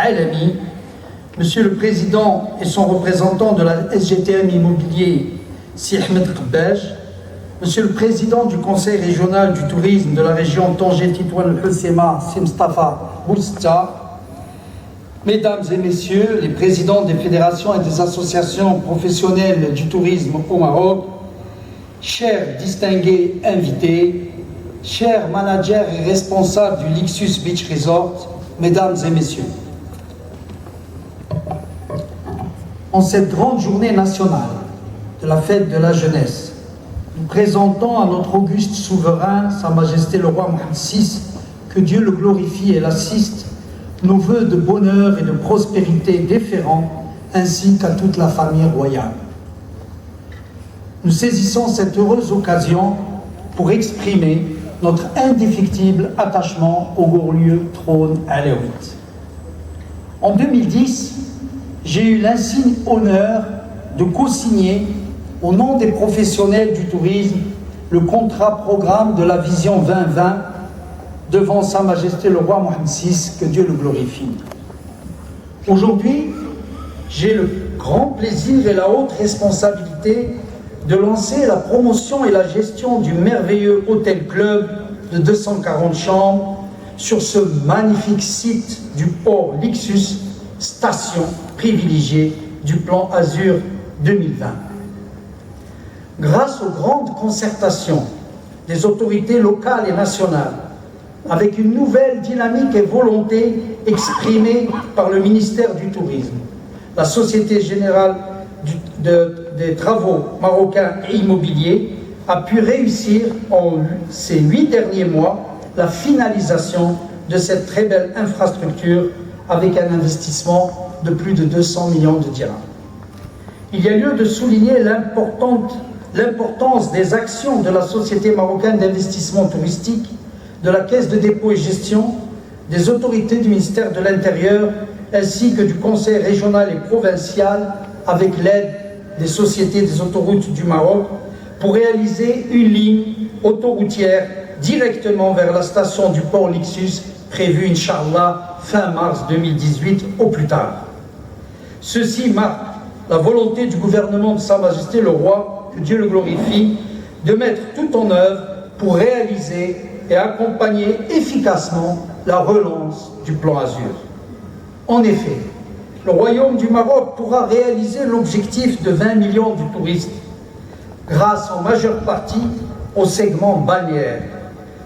Alami, Monsieur le Président et son représentant de la SGTM Immobilier, Si Ahmed Qabbaj, Monsieur le Président du Conseil régional du tourisme de la région Tanger-Titouan-Hossema, Si Mustafa Bousta, Mesdames et Messieurs les présidents des fédérations et des associations professionnelles du tourisme au Maroc, chers distingués invités, chers managers et responsables du Lixus Beach Resort, Mesdames et Messieurs. En cette grande journée nationale de la fête de la jeunesse, nous présentons à notre auguste souverain, Sa Majesté le roi Mohammed VI, que Dieu le glorifie et l'assiste, nos vœux de bonheur et de prospérité déférents, ainsi qu'à toute la famille royale. Nous saisissons cette heureuse occasion pour exprimer notre indéfectible attachement au glorieux trône alaouite. En 2010, j'ai eu l'insigne honneur de co-signer, au nom des professionnels du tourisme, le contrat programme de la Vision 2020 devant Sa Majesté le roi Mohammed VI, que Dieu le glorifie. Aujourd'hui, j'ai le grand plaisir et la haute responsabilité de lancer la promotion et la gestion du merveilleux hôtel-club de 240 chambres sur ce magnifique site du port Lixus, station privilégiée du plan Azur 2020. Grâce aux grandes concertations des autorités locales et nationales, avec une nouvelle dynamique et volonté exprimée par le ministère du Tourisme, la Société Générale des Travaux Marocains et Immobiliers a pu réussir en ces 8 derniers mois la finalisation de cette très belle infrastructure avec un investissement de plus de 200 millions de dirhams. Il y a lieu de souligner l'importance des actions de la Société marocaine d'investissement touristique, de la Caisse de dépôt et gestion, des autorités du ministère de l'Intérieur, ainsi que du Conseil régional et provincial, avec l'aide des sociétés des autoroutes du Maroc, pour réaliser une ligne autoroutière directement vers la station du port Lixus, prévue, Inch'Allah, fin mars 2018 au plus tard. Ceci marque la volonté du gouvernement de Sa Majesté le Roi, que Dieu le glorifie, de mettre tout en œuvre pour réaliser et accompagner efficacement la relance du plan Azur. En effet, le Royaume du Maroc pourra réaliser l'objectif de 20 millions de touristes grâce en majeure partie au segment balnéaire.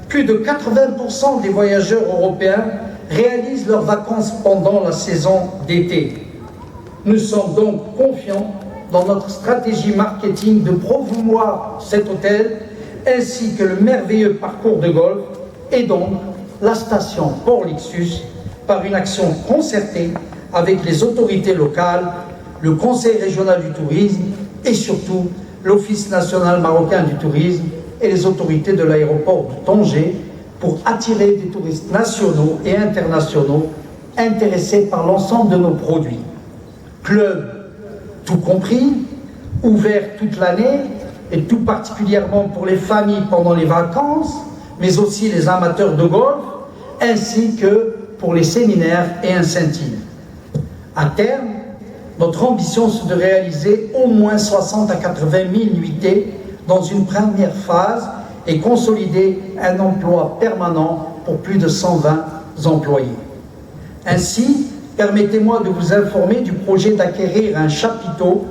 Plus de 80% des voyageurs européens réalisent leurs vacances pendant la saison d'été. Nous sommes donc confiants dans notre stratégie marketing de promouvoir cet hôtel ainsi que le merveilleux parcours de golf et donc la station Port Lixus par une action concertée avec les autorités locales, le Conseil régional du tourisme et surtout l'Office national marocain du tourisme et les autorités de l'aéroport de Tanger pour attirer des touristes nationaux et internationaux intéressés par l'ensemble de nos produits. Club tout compris, ouvert toute l'année et tout particulièrement pour les familles pendant les vacances, mais aussi les amateurs de golf, ainsi que pour les séminaires et incentives. À terme, notre ambition c'est de réaliser au moins 60 à 80 000 nuitées dans une première phase et consolider un emploi permanent pour plus de 120 employés. Ainsi, permettez-moi de vous informer du projet d'acquérir un chapiteau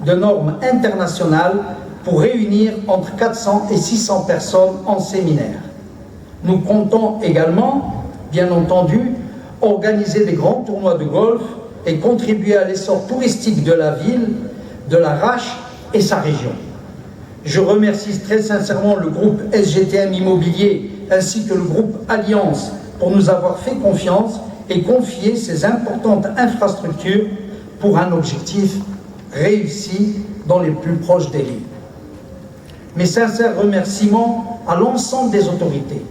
de normes internationales pour réunir entre 400 et 600 personnes en séminaire. Nous comptons également, bien entendu, organiser des grands tournois de golf et contribuer à l'essor touristique de la ville, de la Rache et sa région. Je remercie très sincèrement le groupe SGTM Immobilier ainsi que le groupe Alliance pour nous avoir fait confiance et confier ces importantes infrastructures pour un objectif réussi dans les plus proches délais. Mes sincères remerciements à l'ensemble des autorités,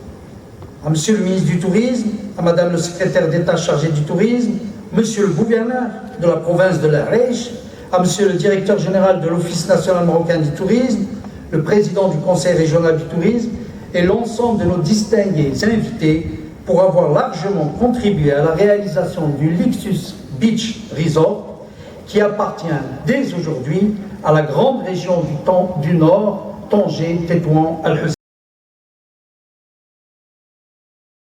à Monsieur le ministre du Tourisme, à Madame le secrétaire d'État chargé du Tourisme, Monsieur le gouverneur de la province de la Reich, à Monsieur le directeur général de l'Office national marocain du tourisme, le président du Conseil régional du tourisme et l'ensemble de nos distingués invités pour avoir largement contribué à la réalisation du Lixus Beach Resort qui appartient dès aujourd'hui à la grande région du Nord, Tanger, Tétouan, Al-Hussein.